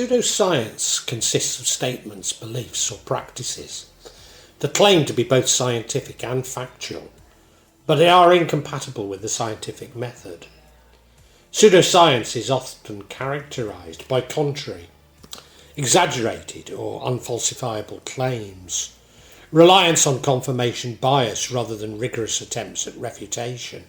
Pseudoscience consists of statements, beliefs or practices that claim to be both scientific and factual, but they are incompatible with the scientific method. Pseudoscience is often characterised by contrary, exaggerated or unfalsifiable claims, reliance on confirmation bias rather than rigorous attempts at refutation,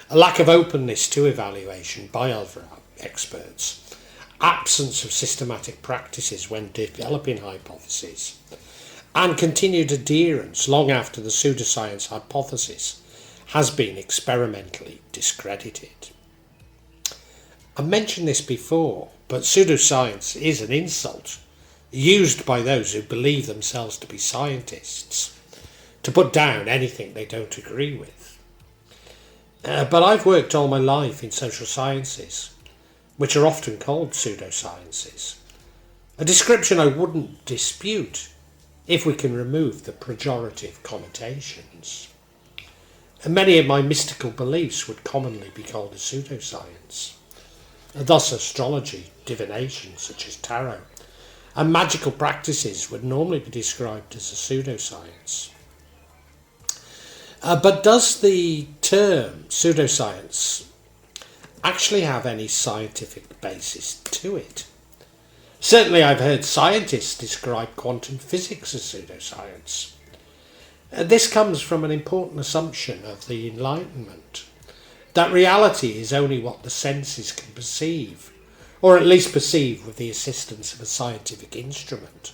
a lack of openness to evaluation by other experts, absence of systematic practices when developing hypotheses, and continued adherence long after the pseudoscience hypothesis has been experimentally discredited. I mentioned this before, but pseudoscience is an insult used by those who believe themselves to be scientists to put down anything they don't agree with. But I've worked all my life in social sciences, which are often called pseudosciences, a description I wouldn't dispute if we can remove the pejorative connotations. And many of my mystical beliefs would commonly be called a pseudoscience. Thus astrology, divination such as tarot, and magical practices would normally be described as a pseudoscience. But does the term pseudoscience actually have any scientific basis to it? Certainly I've heard scientists describe quantum physics as pseudoscience. This comes from an important assumption of the Enlightenment, that reality is only what the senses can perceive, or at least perceive with the assistance of a scientific instrument.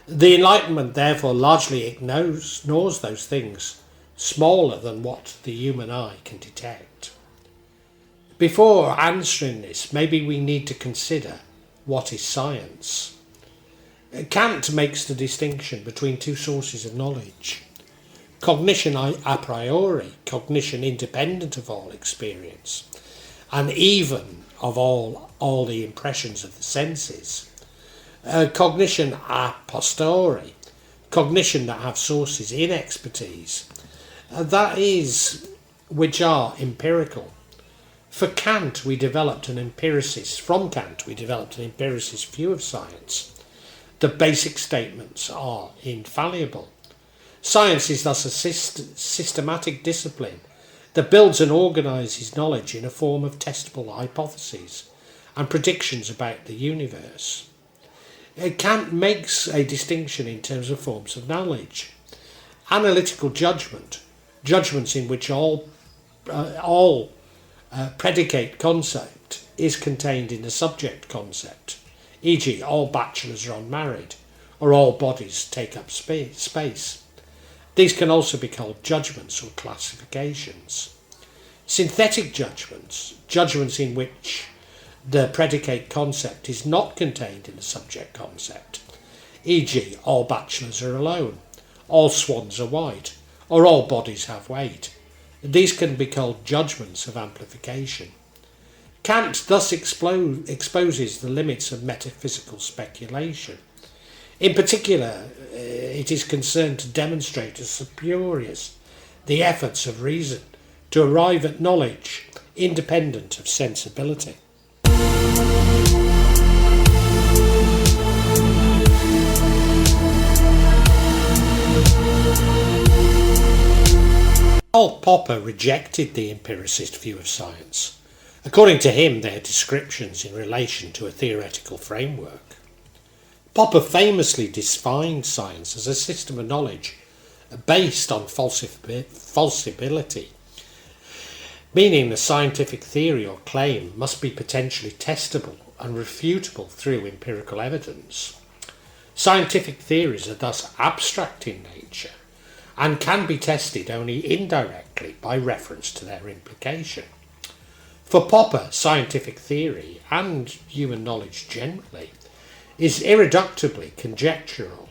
The Enlightenment therefore largely ignores those things smaller than what the human eye can detect. Before answering this, maybe we need to consider what is science. Kant makes the distinction between two sources of knowledge: cognition a priori, cognition independent of all experience, and even of all the impressions of the senses; cognition a posteriori, cognition that have sources in expertise, that is, which are empirical. From Kant, we developed an empiricist view of science. The basic statements are infallible. Science is thus a systematic discipline that builds and organises knowledge in a form of testable hypotheses and predictions about the universe. Kant makes a distinction in terms of forms of knowledge: analytical judgment, judgments in which all predicate concept is contained in the subject concept, e.g. all bachelors are unmarried, or all bodies take up space. These can also be called judgments or classifications. Synthetic judgments, judgments in which the predicate concept is not contained in the subject concept, e.g. all bachelors are alone, all swans are white, or all bodies have weight. These can be called judgments of amplification. Kant thus exposes the limits of metaphysical speculation. In particular, it is concerned to demonstrate as spurious the efforts of reason to arrive at knowledge independent of sensibility. Karl Popper rejected the empiricist view of science. According to him, they are descriptions in relation to a theoretical framework. Popper famously defined science as a system of knowledge based on falsibility, meaning the scientific theory or claim must be potentially testable and refutable through empirical evidence. Scientific theories are thus abstract in nature and can be tested only indirectly by reference to their implication. For Popper, scientific theory, and human knowledge generally, is irreducibly conjectural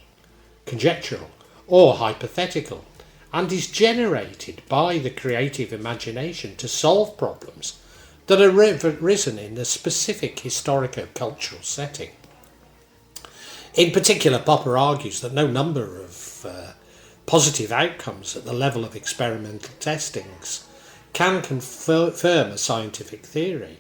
or hypothetical, and is generated by the creative imagination to solve problems that have arisen in the specific historico-cultural setting. In particular, Popper argues that no number of positive outcomes at the level of experimental testings can confirm a scientific theory,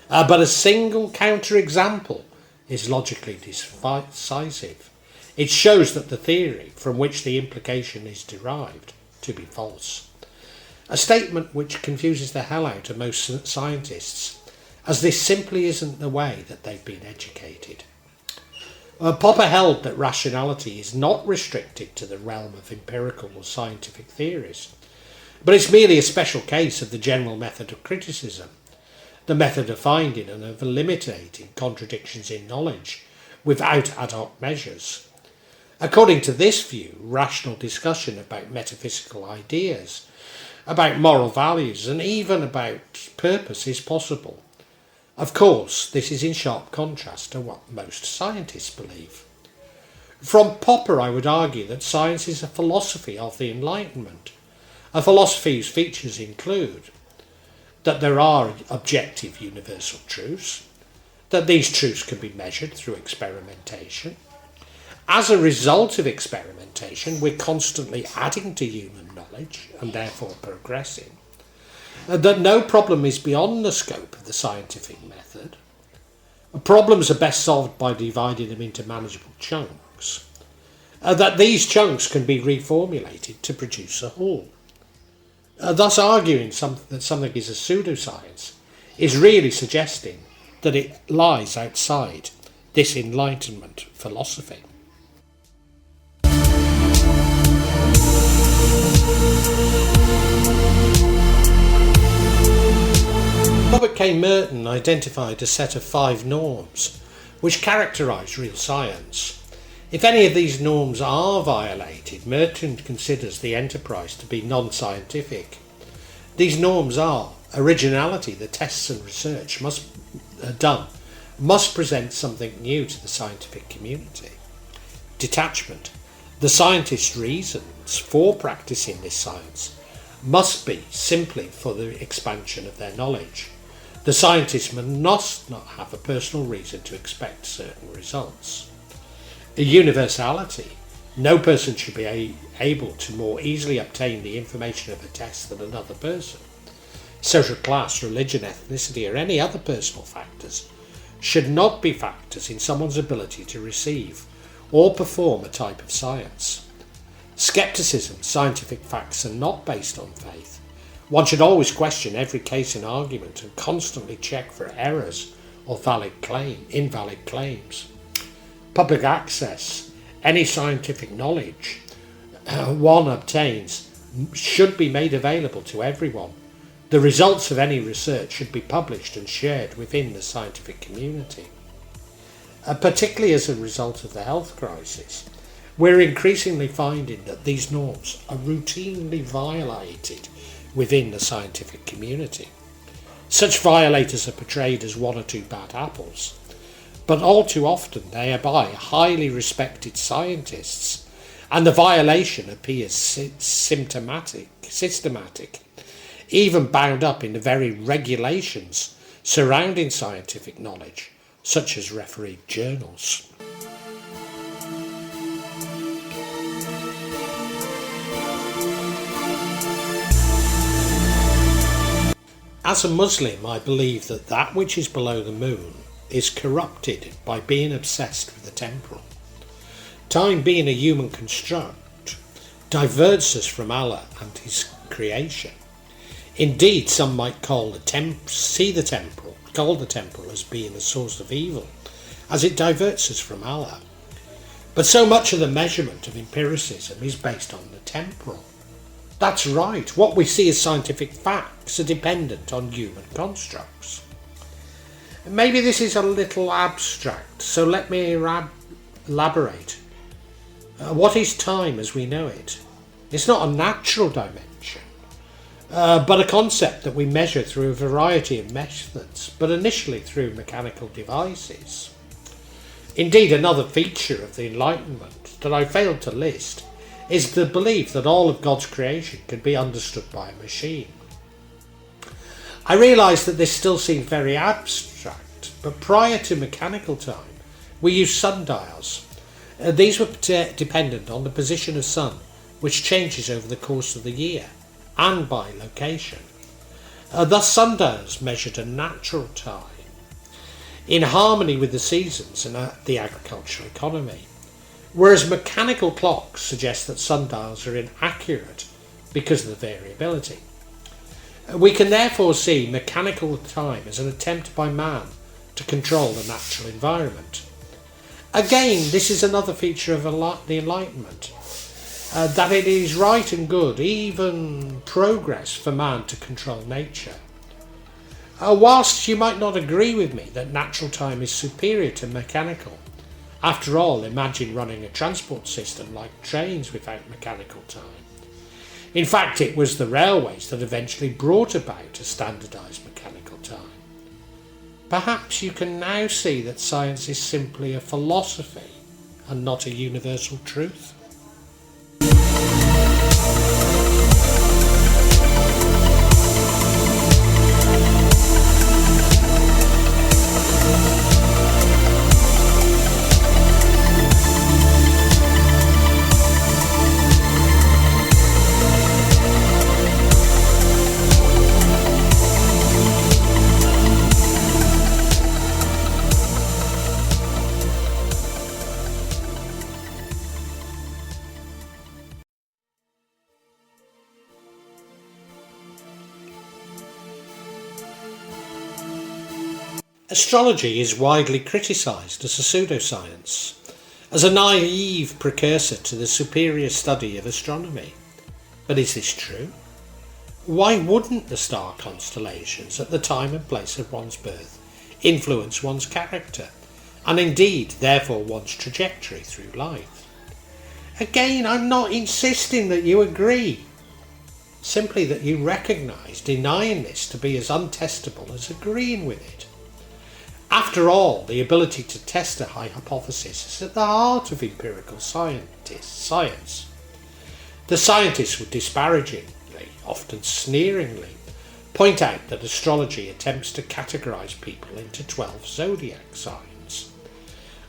but a single counterexample is logically decisive. It shows that the theory from which the implication is derived to be false. A statement which confuses the hell out of most scientists, as this simply isn't the way that they've been educated. Popper held that rationality is not restricted to the realm of empirical or scientific theories, but it's merely a special case of the general method of criticism, the method of finding and of eliminating contradictions in knowledge without ad hoc measures. According to this view, rational discussion about metaphysical ideas, about moral values, and even about purpose is possible. Of course, this is in sharp contrast to what most scientists believe. From Popper, I would argue that science is a philosophy of the Enlightenment, a philosophy whose features include that there are objective universal truths, that these truths can be measured through experimentation. As a result of experimentation, we're constantly adding to human knowledge and therefore progressing. That no problem is beyond the scope of the scientific method. Problems are best solved by dividing them into manageable chunks. That these chunks can be reformulated to produce a whole. Thus arguing that something is a pseudoscience is really suggesting that it lies outside this Enlightenment philosophy. Robert K. Merton identified a set of 5 norms which characterise real science. If any of these norms are violated, Merton considers the enterprise to be non-scientific. These norms are originality, the tests and research must present something new to the scientific community. Detachment, the scientist's reasons for practicing this science must be simply for the expansion of their knowledge. The scientist must not have a personal reason to expect certain results. A universality, no person should be able to more easily obtain the information of a test than another person. Social class, religion, ethnicity, or any other personal factors should not be factors in someone's ability to receive or perform a type of science. Skepticism, scientific facts are not based on faith. One should always question every case and argument and constantly check for errors or invalid claims. Public access, any scientific knowledge one obtains should be made available to everyone. The results of any research should be published and shared within the scientific community. Particularly as a result of the health crisis, we're increasingly finding that these norms are routinely violated within the scientific community. Such violators are portrayed as one or two bad apples, but all too often they are by highly respected scientists, and the violation appears systematic, even bound up in the very regulations surrounding scientific knowledge, such as refereed journals. As a Muslim, I believe that which is below the moon is corrupted by being obsessed with the temporal. Time, being a human construct, diverts us from Allah and His creation. Indeed, some might call the temporal as being a source of evil, as it diverts us from Allah. But so much of the measurement of empiricism is based on the temporal. That's right, what we see as scientific facts are dependent on human constructs. Maybe this is a little abstract, so let me elaborate. What is time as we know it? It's not a natural dimension, but a concept that we measure through a variety of methods, but initially through mechanical devices. Indeed, another feature of the Enlightenment that I failed to list is the belief that all of God's creation can be understood by a machine. I realise that this still seems very abstract, but prior to mechanical time, we used sundials. These were dependent on the position of sun, which changes over the course of the year, and by location. Thus sundials measured a natural time. in harmony with the seasons and the agricultural economy, whereas mechanical clocks suggest that sundials are inaccurate because of the variability. We can therefore see mechanical time as an attempt by man to control the natural environment. Again, this is another feature of the Enlightenment, that it is right and good, even progress, for man to control nature. Whilst you might not agree with me that natural time is superior to mechanical, after all, imagine running a transport system like trains without mechanical time. In fact, it was the railways that eventually brought about a standardised mechanical time. Perhaps you can now see that science is simply a philosophy and not a universal truth. Astrology is widely criticised as a pseudoscience, as a naive precursor to the superior study of astronomy. But is this true? Why wouldn't the star constellations at the time and place of one's birth influence one's character, and indeed therefore one's trajectory through life? Again, I'm not insisting that you agree, simply that you recognise denying this to be as untestable as agreeing with it. After all, the ability to test a hypothesis is at the heart of empirical science. The scientists would disparagingly, often sneeringly, point out that astrology attempts to categorise people into 12 zodiac signs.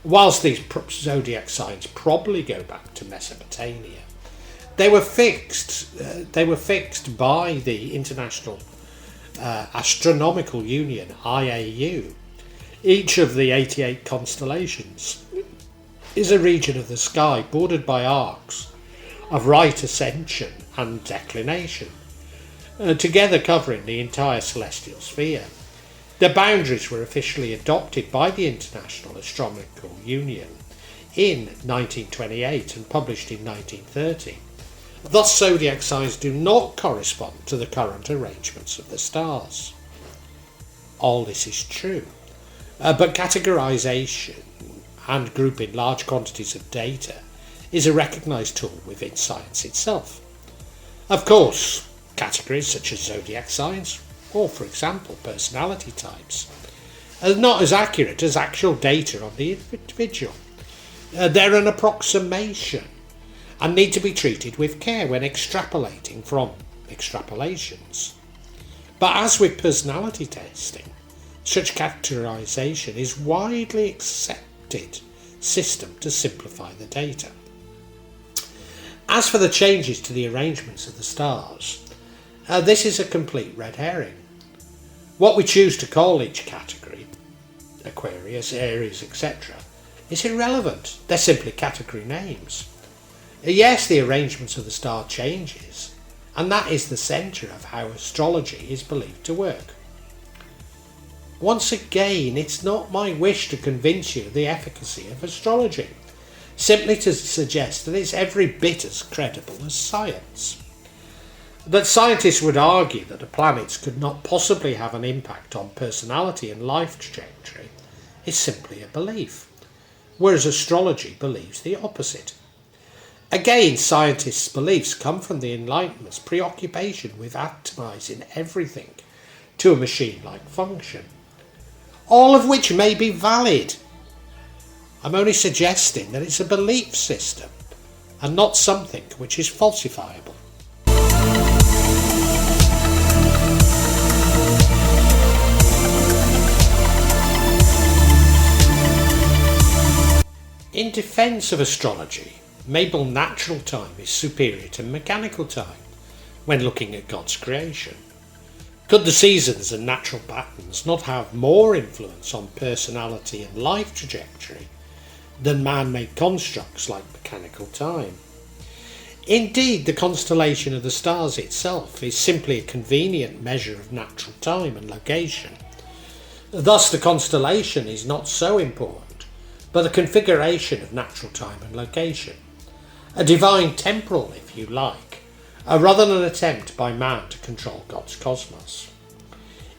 Whilst these zodiac signs probably go back to Mesopotamia, they were fixed by the International Astronomical Union, IAU. Each of the 88 constellations is a region of the sky bordered by arcs of right ascension and declination, together covering the entire celestial sphere. The boundaries were officially adopted by the International Astronomical Union in 1928 and published in 1930. Thus, zodiac signs do not correspond to the current arrangements of the stars. All this is true. But categorisation and grouping large quantities of data is a recognised tool within science itself. Of course, categories such as zodiac signs, or for example personality types, are not as accurate as actual data on the individual. They're an approximation and need to be treated with care when extrapolating from extrapolations. But as with personality testing, such categorisation is a widely accepted system to simplify the data. As for the changes to the arrangements of the stars, this is a complete red herring. What we choose to call each category, Aquarius, Aries, etc., is irrelevant. They're simply category names. Yes, the arrangements of the star changes, and that is the centre of how astrology is believed to work. Once again, it's not my wish to convince you of the efficacy of astrology, simply to suggest that it's every bit as credible as science. That scientists would argue that the planets could not possibly have an impact on personality and life trajectory is simply a belief, whereas astrology believes the opposite. Again, scientists' beliefs come from the Enlightenment's preoccupation with atomising everything to a machine-like function, all of which may be valid. I'm only suggesting that it's a belief system and not something which is falsifiable. In defence of astrology, maybe natural time is superior to mechanical time when looking at God's creation. Could the seasons and natural patterns not have more influence on personality and life trajectory than man-made constructs like mechanical time? Indeed, the constellation of the stars itself is simply a convenient measure of natural time and location. Thus, the constellation is not so important, but the configuration of natural time and location. A divine temporal, if you like, rather than an attempt by man to control God's cosmos.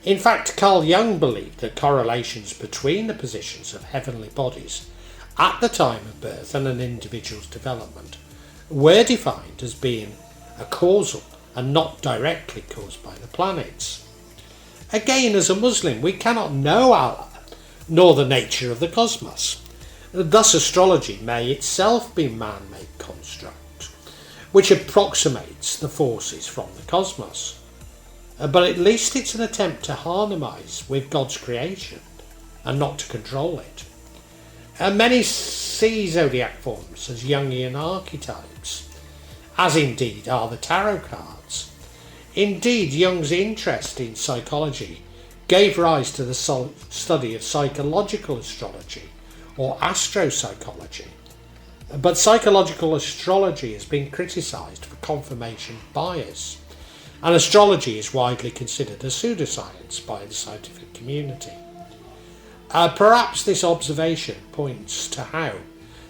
In fact, Carl Jung believed that correlations between the positions of heavenly bodies at the time of birth and an individual's development were defined as being a causal and not directly caused by the planets. Again, as a Muslim, we cannot know Allah nor the nature of the cosmos. Thus, astrology may itself be a man-made construct, which approximates the forces from the cosmos. But at least it's an attempt to harmonise with God's creation and not to control it. Many see zodiac forms as Jungian archetypes, as indeed are the tarot cards. Indeed, Jung's interest in psychology gave rise to the study of psychological astrology or astropsychology. But psychological astrology has been criticised for confirmation bias, and astrology is widely considered a pseudoscience by the scientific community. Perhaps this observation points to how,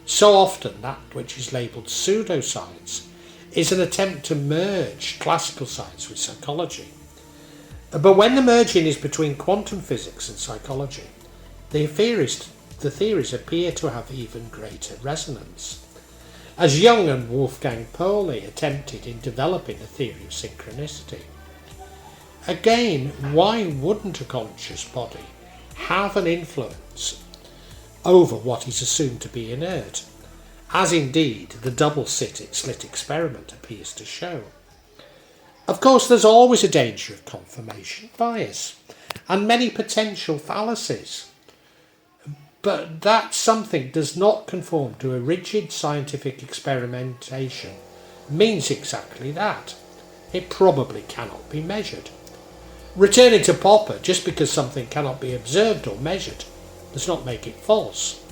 so often, that which is labelled pseudoscience is an attempt to merge classical science with psychology. But when the merging is between quantum physics and psychology, the theories appear to have even greater resonance, as Jung and Wolfgang Pauli attempted in developing a theory of synchronicity. Again, why wouldn't a conscious body have an influence over what is assumed to be inert, as indeed the double slit experiment appears to show? Of course, there's always a danger of confirmation bias and many potential fallacies, but that something does not conform to a rigid scientific experimentation means exactly that. It probably cannot be measured. Returning to Popper, just because something cannot be observed or measured does not make it false.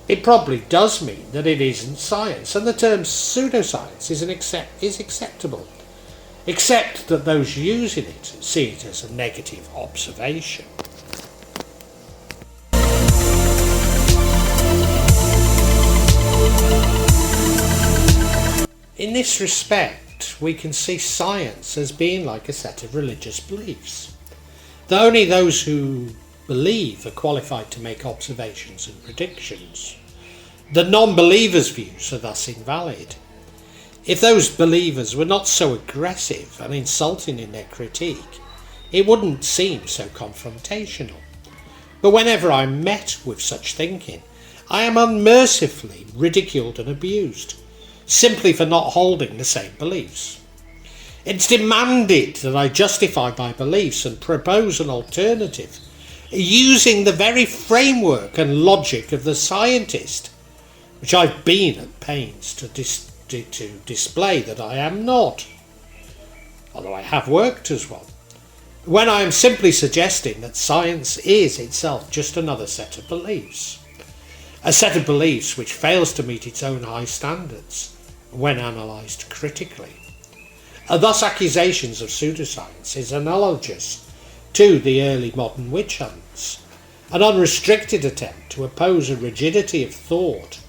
It probably does mean that it isn't science, and the term pseudoscience is acceptable, except that those using it see it as a negative observation. In this respect, we can see science as being like a set of religious beliefs, that only those who believe are qualified to make observations and predictions. The non-believers' views are thus invalid. If those believers were not so aggressive and insulting in their critique, it wouldn't seem so confrontational. But whenever I'm met with such thinking, I am unmercifully ridiculed and abused, simply for not holding the same beliefs. It's demanded that I justify my beliefs and propose an alternative, using the very framework and logic of the scientist, which I've been at pains to display that I am not, although I have worked as one, when I am simply suggesting that science is itself just another set of beliefs, a set of beliefs which fails to meet its own high standards when analysed critically. Thus, accusations of pseudoscience is analogous to the early modern witch hunts, an unrestricted attempt to oppose a rigidity of thought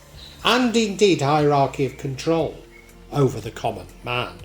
and indeed hierarchy of control over the common man.